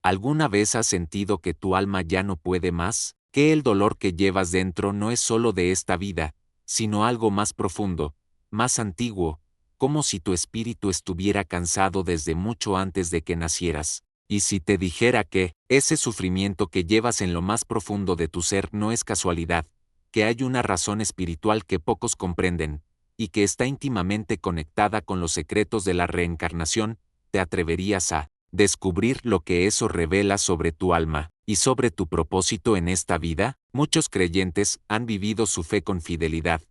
¿Alguna vez has sentido que tu alma ya no puede más? ¿Que el dolor que llevas dentro no es solo de esta vida, sino algo más profundo, más antiguo, como si tu espíritu estuviera cansado desde mucho antes de que nacieras? Y si te dijera que ese sufrimiento que llevas en lo más profundo de tu ser no es casualidad, que hay una razón espiritual que pocos comprenden, y que está íntimamente conectada con los secretos de la reencarnación, ¿te atreverías a descubrir lo que eso revela sobre tu alma y sobre tu propósito en esta vida? Muchos creyentes han vivido su fe con fidelidad,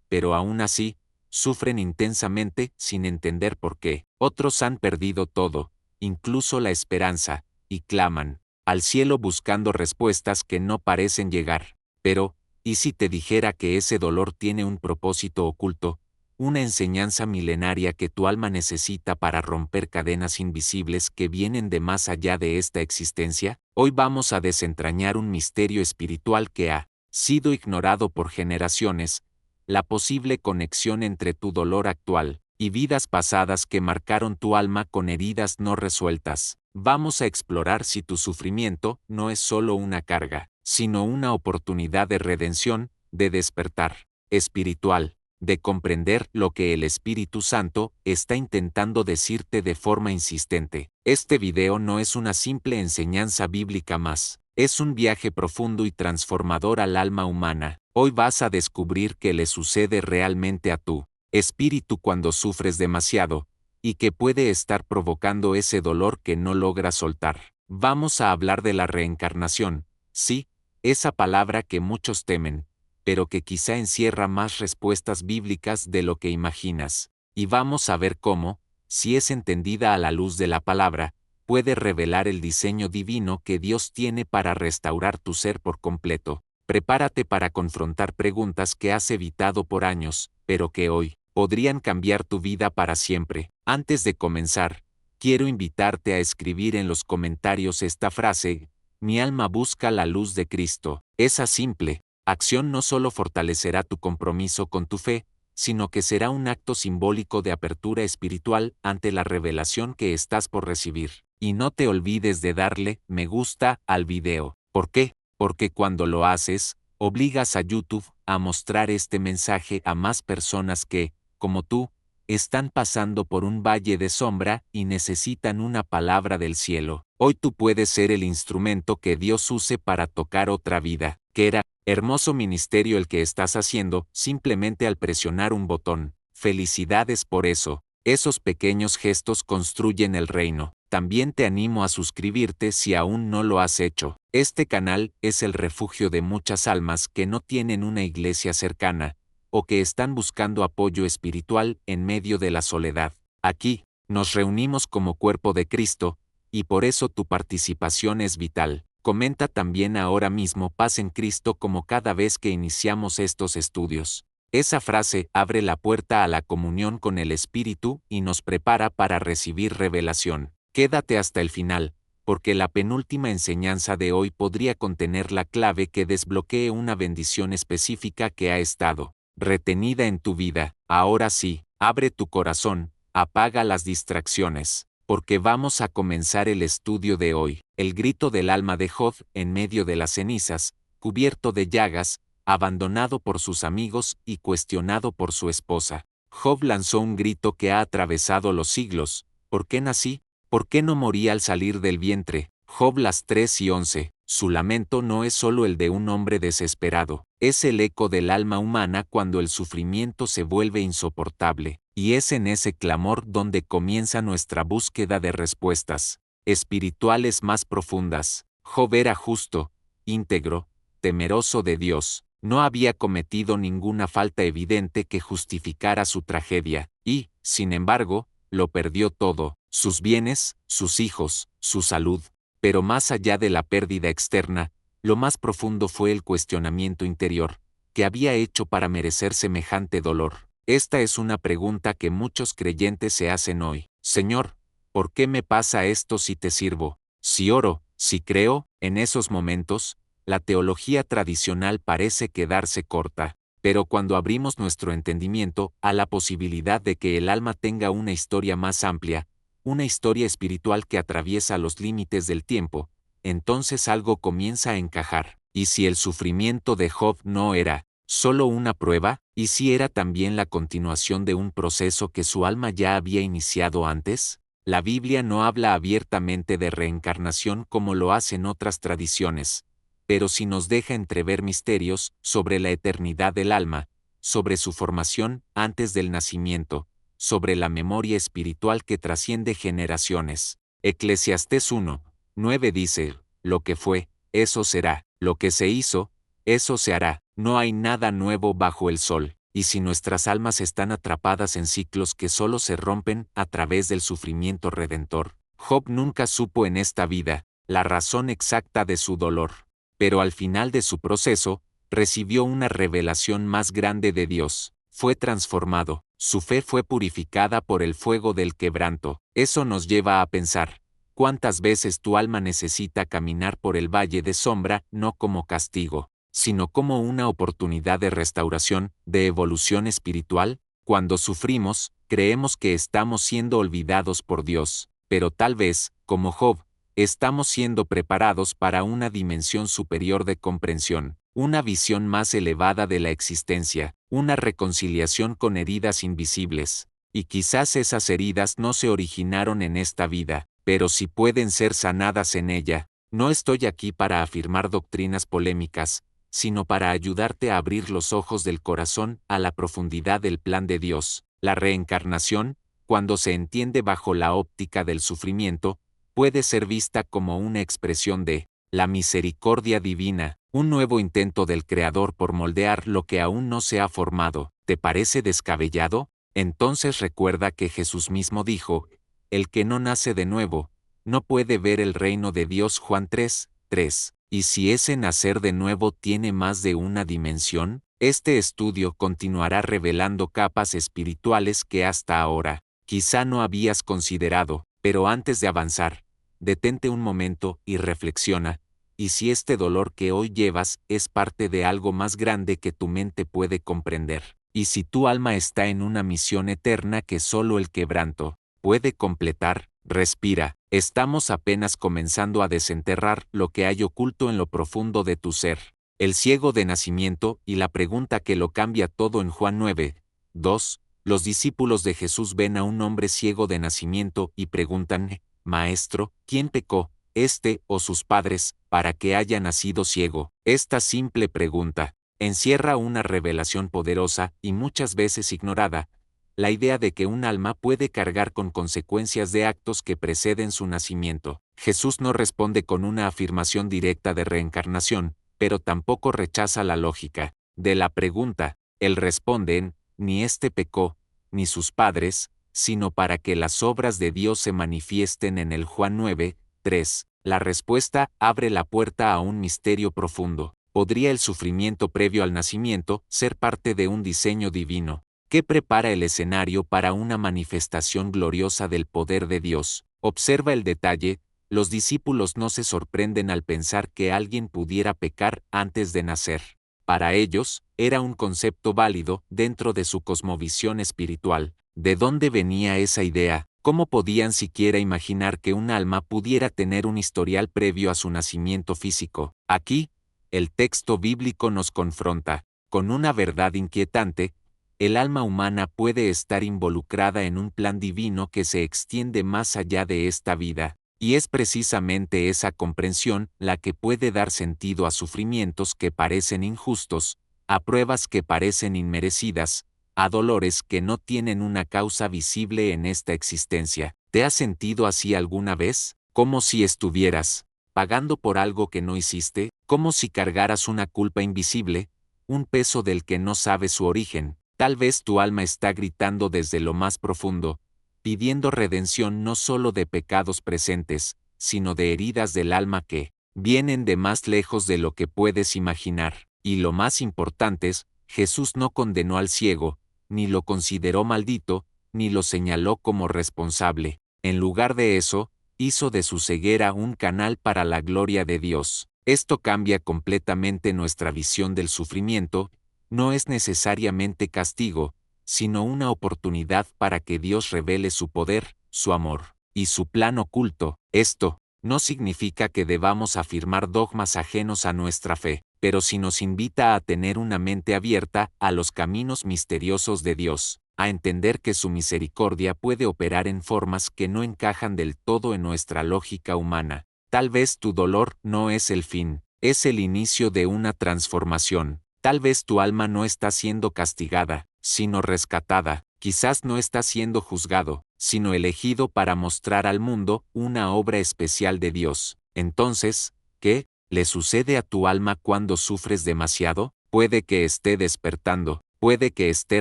pero aún así, sufren intensamente sin entender por qué. Otros han perdido todo, incluso la esperanza, y claman al cielo buscando respuestas que no parecen llegar. Pero, ¿y si te dijera que ese dolor tiene un propósito oculto, una enseñanza milenaria que tu alma necesita para romper cadenas invisibles que vienen de más allá de esta existencia? Hoy vamos a desentrañar un misterio espiritual que ha sido ignorado por generaciones, la posible conexión entre tu dolor actual y vidas pasadas que marcaron tu alma con heridas no resueltas. Vamos a explorar si tu sufrimiento no es solo una carga, sino una oportunidad de redención, de despertar espiritual, de comprender lo que el Espíritu Santo está intentando decirte de forma insistente. Este video no es una simple enseñanza bíblica más, es un viaje profundo y transformador al alma humana. Hoy vas a descubrir qué le sucede realmente a tu espíritu cuando sufres demasiado, y que puede estar provocando ese dolor que no logras soltar. Vamos a hablar de la reencarnación, sí, esa palabra que muchos temen, pero que quizá encierra más respuestas bíblicas de lo que imaginas. Y vamos a ver cómo, si es entendida a la luz de la palabra, puede revelar el diseño divino que Dios tiene para restaurar tu ser por completo. Prepárate para confrontar preguntas que has evitado por años, pero que hoy podrían cambiar tu vida para siempre. Antes de comenzar, quiero invitarte a escribir en los comentarios esta frase: mi alma busca la luz de Cristo. Esa simple acción no solo fortalecerá tu compromiso con tu fe, sino que será un acto simbólico de apertura espiritual ante la revelación que estás por recibir. Y no te olvides de darle me gusta al video. ¿Por qué? Porque cuando lo haces, obligas a YouTube a mostrar este mensaje a más personas que, como tú, están pasando por un valle de sombra y necesitan una palabra del cielo. Hoy tú puedes ser el instrumento que Dios use para tocar otra vida. Que era hermoso ministerio el que estás haciendo simplemente al presionar un botón. Felicidades por eso. Esos pequeños gestos construyen el reino. También te animo a suscribirte si aún no lo has hecho. Este canal es el refugio de muchas almas que no tienen una iglesia cercana, o que están buscando apoyo espiritual en medio de la soledad. Aquí, nos reunimos como cuerpo de Cristo, y por eso tu participación es vital. Comenta también ahora mismo paz en Cristo como cada vez que iniciamos estos estudios. Esa frase abre la puerta a la comunión con el Espíritu y nos prepara para recibir revelación. Quédate hasta el final, porque la penúltima enseñanza de hoy podría contener la clave que desbloquee una bendición específica que ha estado retenida en tu vida. Ahora sí, abre tu corazón, apaga las distracciones, porque vamos a comenzar el estudio de hoy. El grito del alma de Job en medio de las cenizas, cubierto de llagas, abandonado por sus amigos y cuestionado por su esposa. Job lanzó un grito que ha atravesado los siglos: ¿por qué nací? ¿Por qué no morí al salir del vientre? Job las 3:11. Su lamento no es solo el de un hombre desesperado, es el eco del alma humana cuando el sufrimiento se vuelve insoportable, y es en ese clamor donde comienza nuestra búsqueda de respuestas espirituales más profundas. Job era justo, íntegro, temeroso de Dios, no había cometido ninguna falta evidente que justificara su tragedia, y, sin embargo, lo perdió todo: sus bienes, sus hijos, su salud. Pero más allá de la pérdida externa, lo más profundo fue el cuestionamiento interior. ¿Qué había hecho para merecer semejante dolor? Esta es una pregunta que muchos creyentes se hacen hoy. Señor, ¿por qué me pasa esto si te sirvo? Si oro, si creo. En esos momentos, la teología tradicional parece quedarse corta. Pero cuando abrimos nuestro entendimiento a la posibilidad de que el alma tenga una historia más amplia, una historia espiritual que atraviesa los límites del tiempo, entonces algo comienza a encajar. ¿Y si el sufrimiento de Job no era solo una prueba, y si era también la continuación de un proceso que su alma ya había iniciado antes? La Biblia no habla abiertamente de reencarnación como lo hacen otras tradiciones, pero sí nos deja entrever misterios sobre la eternidad del alma, sobre su formación antes del nacimiento, sobre la memoria espiritual que trasciende generaciones. Eclesiastés 1:9 dice, lo que fue, eso será, lo que se hizo, eso se hará, no hay nada nuevo bajo el sol. Y si nuestras almas están atrapadas en ciclos que solo se rompen a través del sufrimiento redentor, Job nunca supo en esta vida la razón exacta de su dolor. Pero al final de su proceso, recibió una revelación más grande de Dios. Fue transformado, su fe fue purificada por el fuego del quebranto. Eso nos lleva a pensar, ¿cuántas veces tu alma necesita caminar por el valle de sombra no como castigo, sino como una oportunidad de restauración, de evolución espiritual? Cuando sufrimos, creemos que estamos siendo olvidados por Dios, pero tal vez, como Job, estamos siendo preparados para una dimensión superior de comprensión, una visión más elevada de la existencia, una reconciliación con heridas invisibles. Y quizás esas heridas no se originaron en esta vida, pero sí pueden ser sanadas en ella. No estoy aquí para afirmar doctrinas polémicas, sino para ayudarte a abrir los ojos del corazón a la profundidad del plan de Dios. La reencarnación, cuando se entiende bajo la óptica del sufrimiento, puede ser vista como una expresión de la misericordia divina, un nuevo intento del Creador por moldear lo que aún no se ha formado. ¿Te parece descabellado? Entonces recuerda que Jesús mismo dijo, el que no nace de nuevo, no puede ver el reino de Dios. Juan 3:3. ¿Y si ese nacer de nuevo tiene más de una dimensión? Este estudio continuará revelando capas espirituales que hasta ahora, quizá no habías considerado, pero antes de avanzar, detente un momento y reflexiona, y si este dolor que hoy llevas es parte de algo más grande que tu mente puede comprender, y si tu alma está en una misión eterna que solo el quebranto puede completar. Respira, estamos apenas comenzando a desenterrar lo que hay oculto en lo profundo de tu ser. El ciego de nacimiento y la pregunta que lo cambia todo. En Juan 9:2, los discípulos de Jesús ven a un hombre ciego de nacimiento y preguntan, Maestro, ¿quién pecó, este o sus padres, para que haya nacido ciego? Esta simple pregunta encierra una revelación poderosa y muchas veces ignorada, la idea de que un alma puede cargar con consecuencias de actos que preceden su nacimiento. Jesús no responde con una afirmación directa de reencarnación, pero tampoco rechaza la lógica de la pregunta. Él responde en, ni este pecó, ni sus padres, sino para que las obras de Dios se manifiesten en el. Juan 9:3. La respuesta abre la puerta a un misterio profundo. ¿Podría el sufrimiento previo al nacimiento ser parte de un diseño divino que prepara el escenario para una manifestación gloriosa del poder de Dios? Observa el detalle, los discípulos no se sorprenden al pensar que alguien pudiera pecar antes de nacer. Para ellos, era un concepto válido dentro de su cosmovisión espiritual. ¿De dónde venía esa idea? ¿Cómo podían siquiera imaginar que un alma pudiera tener un historial previo a su nacimiento físico? Aquí, el texto bíblico nos confronta con una verdad inquietante. El alma humana puede estar involucrada en un plan divino que se extiende más allá de esta vida, y es precisamente esa comprensión la que puede dar sentido a sufrimientos que parecen injustos, a pruebas que parecen inmerecidas, a dolores que no tienen una causa visible en esta existencia. ¿Te has sentido así alguna vez? Como si estuvieras pagando por algo que no hiciste, como si cargaras una culpa invisible, un peso del que no sabes su origen. Tal vez tu alma está gritando desde lo más profundo, pidiendo redención no solo de pecados presentes, sino de heridas del alma que vienen de más lejos de lo que puedes imaginar. Y lo más importante es, Jesús no condenó al ciego, ni lo consideró maldito, ni lo señaló como responsable. En lugar de eso, hizo de su ceguera un canal para la gloria de Dios. Esto cambia completamente nuestra visión del sufrimiento. No es necesariamente castigo, sino una oportunidad para que Dios revele su poder, su amor, y su plan oculto. Esto no significa que debamos afirmar dogmas ajenos a nuestra fe, pero sí nos invita a tener una mente abierta a los caminos misteriosos de Dios, a entender que su misericordia puede operar en formas que no encajan del todo en nuestra lógica humana. Tal vez tu dolor no es el fin, es el inicio de una transformación. Tal vez tu alma no está siendo castigada, sino rescatada. Quizás no está siendo juzgado, sino elegido para mostrar al mundo una obra especial de Dios. Entonces, ¿qué le sucede a tu alma cuando sufres demasiado? Puede que esté despertando, puede que esté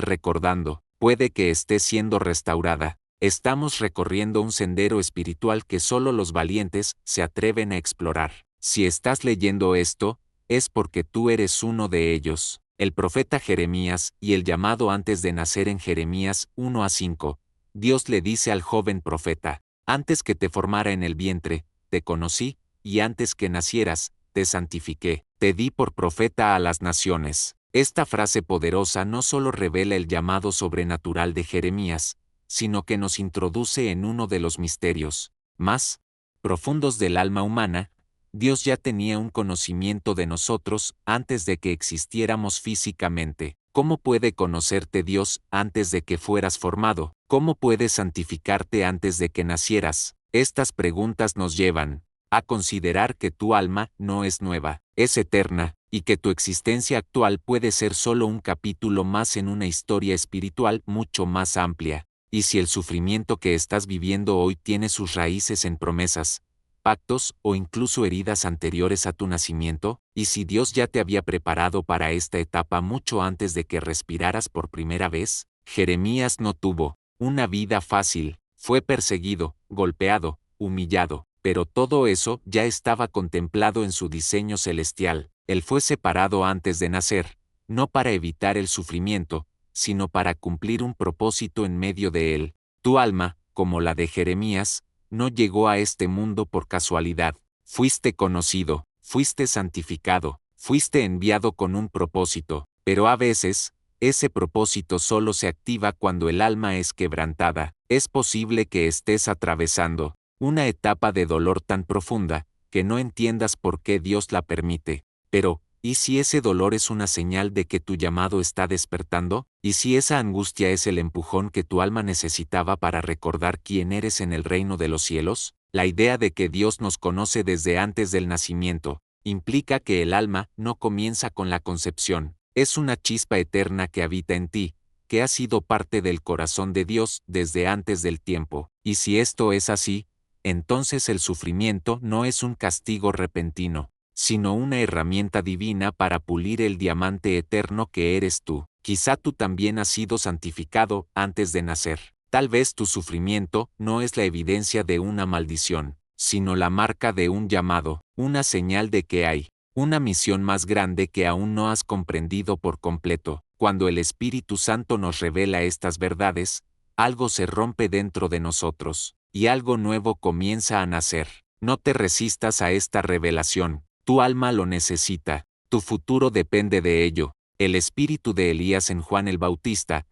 recordando, puede que esté siendo restaurada. Estamos recorriendo un sendero espiritual que solo los valientes se atreven a explorar. Si estás leyendo esto, es porque tú eres uno de ellos. El profeta Jeremías y el llamado antes de nacer en Jeremías 1:5. Dios le dice al joven profeta: antes que te formara en el vientre, te conocí, y antes que nacieras, te santifiqué, te di por profeta a las naciones. Esta frase poderosa no solo revela el llamado sobrenatural de Jeremías, sino que nos introduce en uno de los misterios más profundos del alma humana. Dios ya tenía un conocimiento de nosotros antes de que existiéramos físicamente. ¿Cómo puede conocerte Dios antes de que fueras formado? ¿Cómo puede santificarte antes de que nacieras? Estas preguntas nos llevan a considerar que tu alma no es nueva, es eterna, y que tu existencia actual puede ser solo un capítulo más en una historia espiritual mucho más amplia. Y si el sufrimiento que estás viviendo hoy tiene sus raíces en promesas, pactos o incluso heridas anteriores a tu nacimiento, y si Dios ya te había preparado para esta etapa mucho antes de que respiraras por primera vez, Jeremías no tuvo una vida fácil, fue perseguido, golpeado, humillado, pero todo eso ya estaba contemplado en su diseño celestial. Él fue separado antes de nacer, no para evitar el sufrimiento, sino para cumplir un propósito en medio de él. Tu alma, como la de Jeremías, no llegó a este mundo por casualidad. Fuiste conocido, fuiste santificado, fuiste enviado con un propósito, pero a veces, ese propósito solo se activa cuando el alma es quebrantada. Es posible que estés atravesando una etapa de dolor tan profunda, que no entiendas por qué Dios la permite. Pero, ¿y si ese dolor es una señal de que tu llamado está despertando? ¿Y si esa angustia es el empujón que tu alma necesitaba para recordar quién eres en el reino de los cielos? La idea de que Dios nos conoce desde antes del nacimiento implica que el alma no comienza con la concepción. Es una chispa eterna que habita en ti, que ha sido parte del corazón de Dios desde antes del tiempo. Y si esto es así, entonces el sufrimiento no es un castigo repentino, sino una herramienta divina para pulir el diamante eterno que eres tú. Quizá tú también has sido santificado antes de nacer. Tal vez tu sufrimiento no es la evidencia de una maldición, sino la marca de un llamado, una señal de que hay una misión más grande que aún no has comprendido por completo. Cuando el Espíritu Santo nos revela estas verdades, algo se rompe dentro de nosotros, y algo nuevo comienza a nacer. No te resistas a esta revelación. Tu alma lo necesita, tu futuro depende de ello. El espíritu de Elías en Juan el Bautista,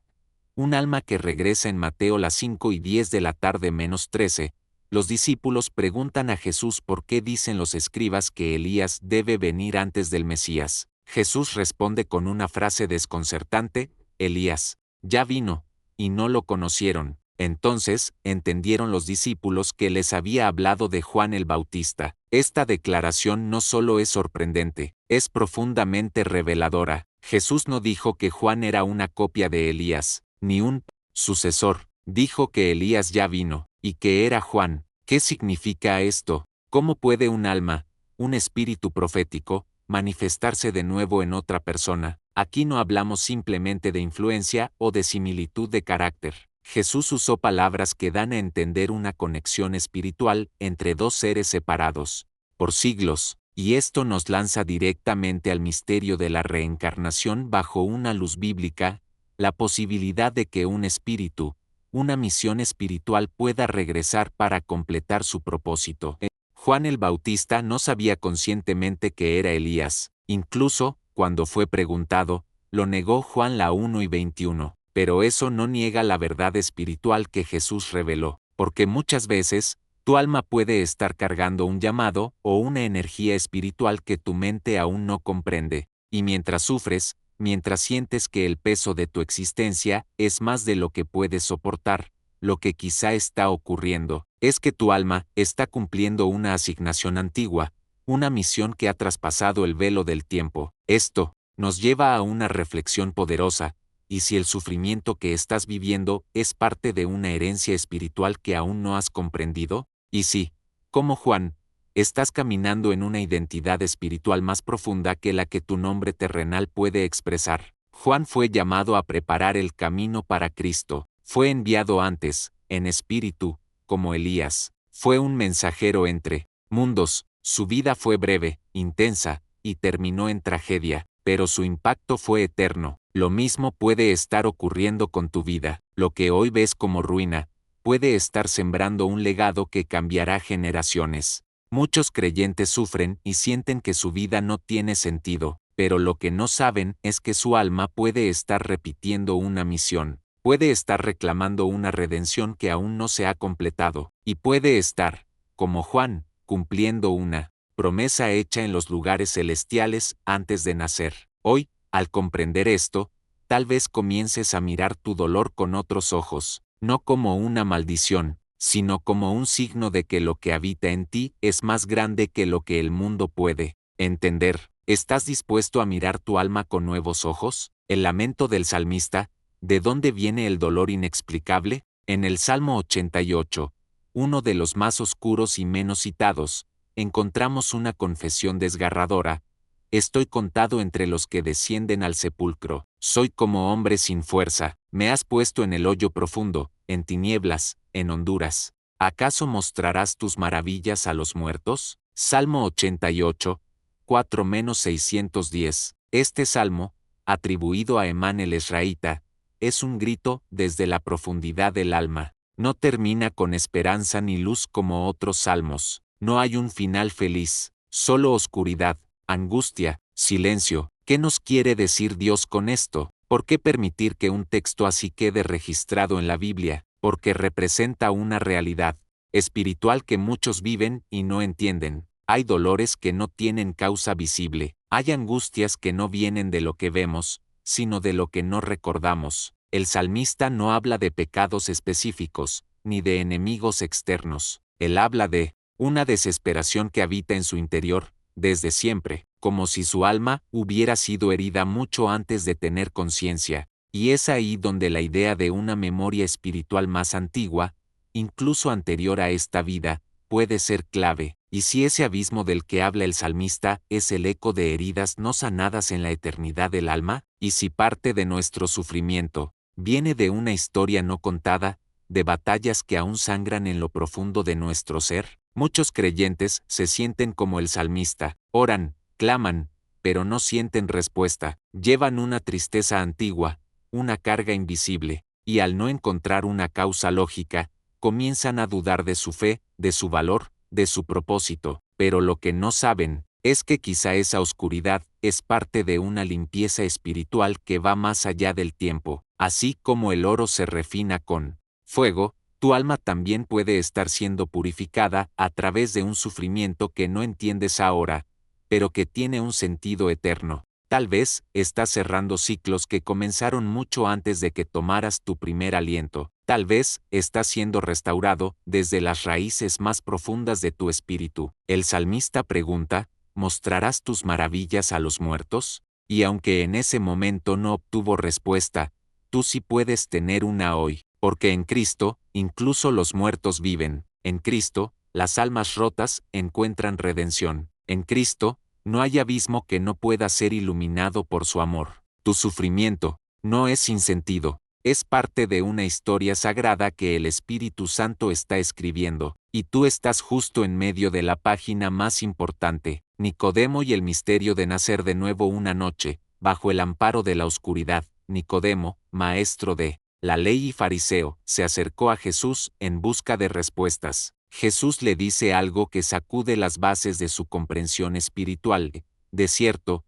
un alma que regresa en Mateo las 5:10 de la tarde menos 13, los discípulos preguntan a Jesús por qué dicen los escribas que Elías debe venir antes del Mesías. Jesús responde con una frase desconcertante: Elías ya vino, y no lo conocieron. Entonces, entendieron los discípulos que les había hablado de Juan el Bautista. Esta declaración no solo es sorprendente, es profundamente reveladora. Jesús no dijo que Juan era una copia de Elías, ni un sucesor. Dijo que Elías ya vino, y que era Juan. ¿Qué significa esto? ¿Cómo puede un alma, un espíritu profético, manifestarse de nuevo en otra persona? Aquí no hablamos simplemente de influencia o de similitud de carácter. Jesús usó palabras que dan a entender una conexión espiritual entre dos seres separados por siglos, y esto nos lanza directamente al misterio de la reencarnación bajo una luz bíblica, la posibilidad de que un espíritu, una misión espiritual pueda regresar para completar su propósito. Juan el Bautista no sabía conscientemente que era Elías, incluso, cuando fue preguntado, lo negó. Juan la 1:21. Pero eso no niega la verdad espiritual que Jesús reveló. porque muchas veces, tu alma puede estar cargando un llamado o una energía espiritual que tu mente aún no comprende, y mientras sufres, mientras sientes que el peso de tu existencia es más de lo que puedes soportar, lo que quizá está ocurriendo es que tu alma está cumpliendo una asignación antigua, una misión que ha traspasado el velo del tiempo. Esto nos lleva a una reflexión poderosa. ¿Y si el sufrimiento que estás viviendo es parte de una herencia espiritual que aún no has comprendido? ¿Y si, como Juan, estás caminando en una identidad espiritual más profunda que la que tu nombre terrenal puede expresar? Juan fue llamado a preparar el camino para Cristo. Fue enviado antes, en espíritu, como Elías. Fue un mensajero entre mundos. Su vida fue breve, intensa, y terminó en tragedia, pero su impacto fue eterno. Lo mismo puede estar ocurriendo con tu vida. Lo que hoy ves como ruina, puede estar sembrando un legado que cambiará generaciones. Muchos creyentes sufren y sienten que su vida no tiene sentido, pero lo que no saben es que su alma puede estar repitiendo una misión, puede estar reclamando una redención que aún no se ha completado, y puede estar, como Juan, cumpliendo una promesa hecha en los lugares celestiales antes de nacer. Hoy, al comprender esto, tal vez comiences a mirar tu dolor con otros ojos, no como una maldición, sino como un signo de que lo que habita en ti es más grande que lo que el mundo puede entender. ¿Estás dispuesto a mirar tu alma con nuevos ojos? El lamento del salmista, ¿de dónde viene el dolor inexplicable? En el Salmo 88, uno de los más oscuros y menos citados, encontramos una confesión desgarradora. Estoy contado entre los que descienden al sepulcro. Soy como hombre sin fuerza. Me has puesto en el hoyo profundo, en tinieblas, en honduras. ¿Acaso mostrarás tus maravillas a los muertos? Salmo 88, 4-610. Este salmo, atribuido a Emán el Esraíta, es un grito desde la profundidad del alma. No termina con esperanza ni luz como otros salmos. No hay un final feliz, solo oscuridad, angustia, silencio. ¿Qué nos quiere decir Dios con esto? ¿Por qué permitir que un texto así quede registrado en la Biblia? Porque representa una realidad espiritual que muchos viven y no entienden. Hay dolores que no tienen causa visible. Hay angustias que no vienen de lo que vemos, sino de lo que no recordamos. El salmista no habla de pecados específicos, ni de enemigos externos. Él habla de una desesperación que habita en su interior, desde siempre, como si su alma hubiera sido herida mucho antes de tener conciencia, y es ahí donde la idea de una memoria espiritual más antigua, incluso anterior a esta vida, puede ser clave. Y si ese abismo del que habla el salmista es el eco de heridas no sanadas en la eternidad del alma, y si parte de nuestro sufrimiento viene de una historia no contada, de batallas que aún sangran en lo profundo de nuestro ser. Muchos creyentes se sienten como el salmista, oran, claman, pero no sienten respuesta, llevan una tristeza antigua, una carga invisible, y al no encontrar una causa lógica, comienzan a dudar de su fe, de su valor, de su propósito, pero lo que no saben es que quizá esa oscuridad es parte de una limpieza espiritual que va más allá del tiempo. Así como el oro se refina con fuego, tu alma también puede estar siendo purificada a través de un sufrimiento que no entiendes ahora, pero que tiene un sentido eterno. Tal vez estás cerrando ciclos que comenzaron mucho antes de que tomaras tu primer aliento. Tal vez estás siendo restaurado desde las raíces más profundas de tu espíritu. El salmista pregunta, ¿mostrarás tus maravillas a los muertos? Y aunque en ese momento no obtuvo respuesta, tú sí puedes tener una hoy, porque en Cristo, incluso los muertos viven. En Cristo, las almas rotas encuentran redención. En Cristo, no hay abismo que no pueda ser iluminado por su amor. Tu sufrimiento no es sin sentido, es parte de una historia sagrada que el Espíritu Santo está escribiendo, y tú estás justo en medio de la página más importante. Nicodemo y el misterio de nacer de nuevo una noche, bajo el amparo de la oscuridad. Nicodemo, maestro de la ley y fariseo, se acercó a Jesús en busca de respuestas. Jesús le dice algo que sacude las bases de su comprensión espiritual. De cierto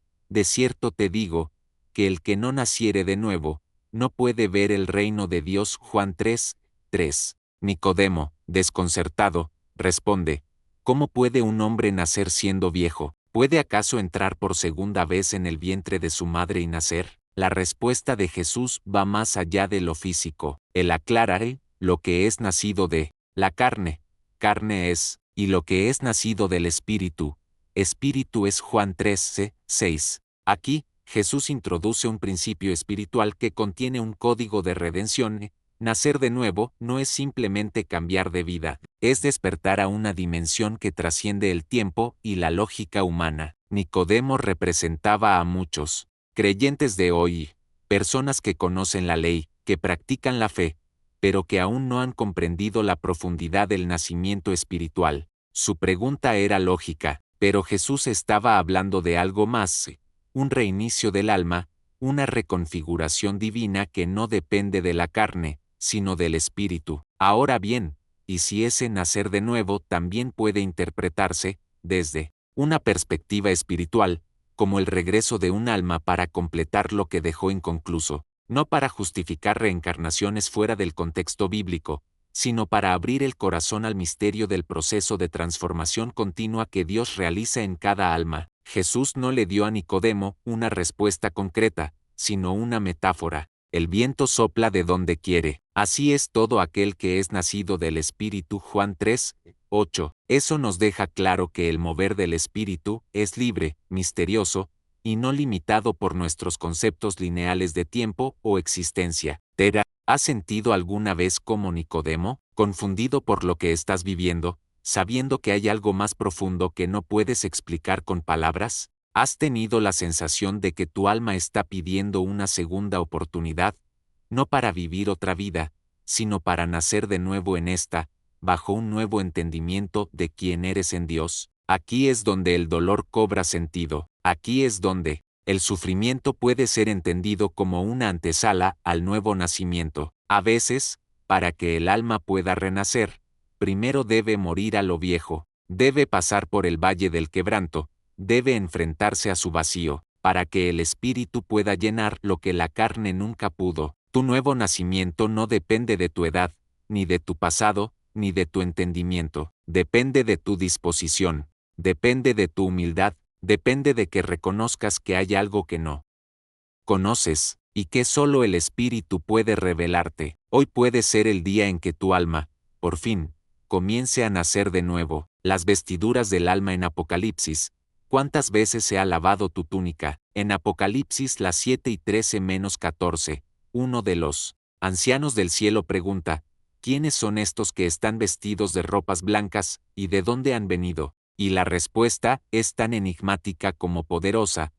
te digo, que el que no naciere de nuevo, no puede ver el reino de Dios. Juan 3:3. Nicodemo, desconcertado, responde: ¿Cómo puede un hombre nacer siendo viejo? ¿Puede acaso entrar por segunda vez en el vientre de su madre y nacer? La respuesta de Jesús va más allá de lo físico. Él aclara: lo que es nacido de la carne, carne es, y lo que es nacido del Espíritu, Espíritu es. Juan 13:6. Aquí, Jesús introduce un principio espiritual que contiene un código de redención. Nacer de nuevo no es simplemente cambiar de vida, es despertar a una dimensión que trasciende el tiempo y la lógica humana. Nicodemo representaba a muchos creyentes de hoy, personas que conocen la ley, que practican la fe, pero que aún no han comprendido la profundidad del nacimiento espiritual. Su pregunta era lógica, pero Jesús estaba hablando de algo más: un reinicio del alma, una reconfiguración divina que no depende de la carne, sino del espíritu. Ahora bien, ¿y si ese nacer de nuevo también puede interpretarse, desde una perspectiva espiritual, como el regreso de un alma para completar lo que dejó inconcluso, no para justificar reencarnaciones fuera del contexto bíblico, sino para abrir el corazón al misterio del proceso de transformación continua que Dios realiza en cada alma? Jesús no le dio a Nicodemo una respuesta concreta, sino una metáfora. El viento sopla de donde quiere. Así es todo aquel que es nacido del Espíritu. Juan 3:8. Eso nos deja claro que el mover del Espíritu es libre, misterioso, y no limitado por nuestros conceptos lineales de tiempo o existencia. Tera, ¿has sentido alguna vez como Nicodemo, confundido por lo que estás viviendo, sabiendo que hay algo más profundo que no puedes explicar con palabras? ¿Has tenido la sensación de que tu alma está pidiendo una segunda oportunidad, no para vivir otra vida, sino para nacer de nuevo en esta, bajo un nuevo entendimiento de quién eres en Dios? Aquí es donde el dolor cobra sentido. Aquí es donde el sufrimiento puede ser entendido como una antesala al nuevo nacimiento. A veces, para que el alma pueda renacer, primero debe morir a lo viejo, debe pasar por el valle del quebranto, debe enfrentarse a su vacío, para que el espíritu pueda llenar lo que la carne nunca pudo. Tu nuevo nacimiento no depende de tu edad, ni de tu pasado, ni de tu entendimiento. Depende de tu disposición, depende de tu humildad, depende de que reconozcas que hay algo que no conoces, y que solo el espíritu puede revelarte. Hoy puede ser el día en que tu alma, por fin, comience a nacer de nuevo. Las vestiduras del alma en Apocalipsis. ¿Cuántas veces se ha lavado tu túnica? En Apocalipsis las 7:13-14, uno de los ancianos del cielo pregunta: ¿quiénes son estos que están vestidos de ropas blancas, y de dónde han venido? Y la respuesta es tan enigmática como poderosa: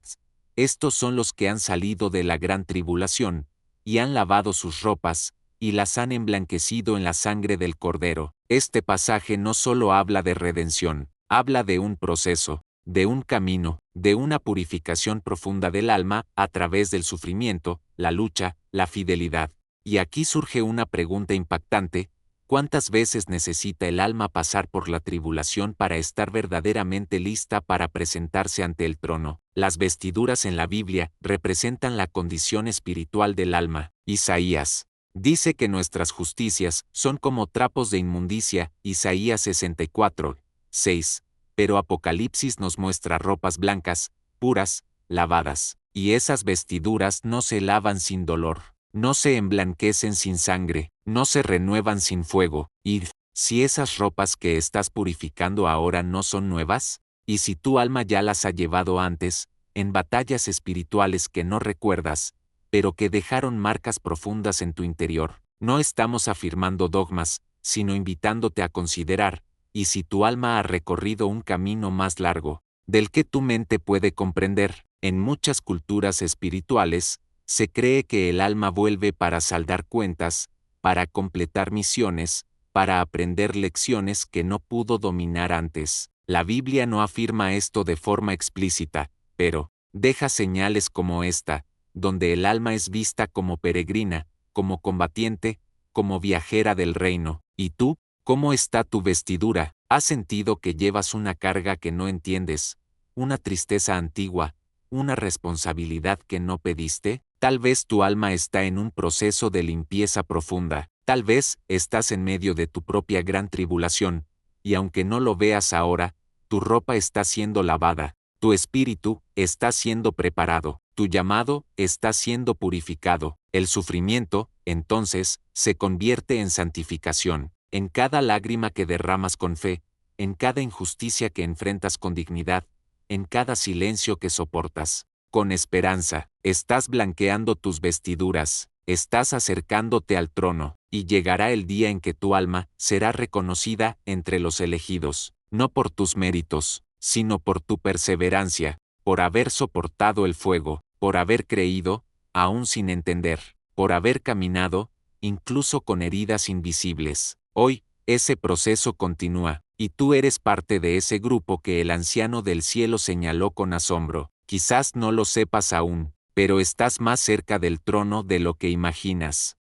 estos son los que han salido de la gran tribulación, y han lavado sus ropas, y las han emblanquecido en la sangre del Cordero. Este pasaje no solo habla de redención, habla de un proceso, de un camino, de una purificación profunda del alma a través del sufrimiento, la lucha, la fidelidad. Y aquí surge una pregunta impactante: ¿cuántas veces necesita el alma pasar por la tribulación para estar verdaderamente lista para presentarse ante el trono? Las vestiduras en la Biblia representan la condición espiritual del alma. Isaías dice que nuestras justicias son como trapos de inmundicia, Isaías 64:6, pero Apocalipsis nos muestra ropas blancas, puras, lavadas, y esas vestiduras no se lavan sin dolor, no se emblanquecen sin sangre, no se renuevan sin fuego. Y si esas ropas que estás purificando ahora no son nuevas, y si tu alma ya las ha llevado antes, en batallas espirituales que no recuerdas, pero que dejaron marcas profundas en tu interior, no estamos afirmando dogmas, sino invitándote a considerar: y si tu alma ha recorrido un camino más largo del que tu mente puede comprender. En muchas culturas espirituales, se cree que el alma vuelve para saldar cuentas, para completar misiones, para aprender lecciones que no pudo dominar antes. La Biblia no afirma esto de forma explícita, pero deja señales como esta, donde el alma es vista como peregrina, como combatiente, como viajera del reino. ¿Y tú? ¿Cómo está tu vestidura? ¿Has sentido que llevas una carga que no entiendes, una tristeza antigua, una responsabilidad que no pediste? Tal vez tu alma está en un proceso de limpieza profunda. Tal vez estás en medio de tu propia gran tribulación, y aunque no lo veas ahora, tu ropa está siendo lavada, tu espíritu está siendo preparado, tu llamado está siendo purificado. El sufrimiento, entonces, se convierte en santificación. En cada lágrima que derramas con fe, en cada injusticia que enfrentas con dignidad, en cada silencio que soportas, con esperanza, estás blanqueando tus vestiduras, estás acercándote al trono, y llegará el día en que tu alma será reconocida entre los elegidos, no por tus méritos, sino por tu perseverancia, por haber soportado el fuego, por haber creído, aún sin entender, por haber caminado, incluso con heridas invisibles. Hoy, ese proceso continúa, y tú eres parte de ese grupo que el anciano del cielo señaló con asombro. Quizás no lo sepas aún, pero estás más cerca del trono de lo que imaginas.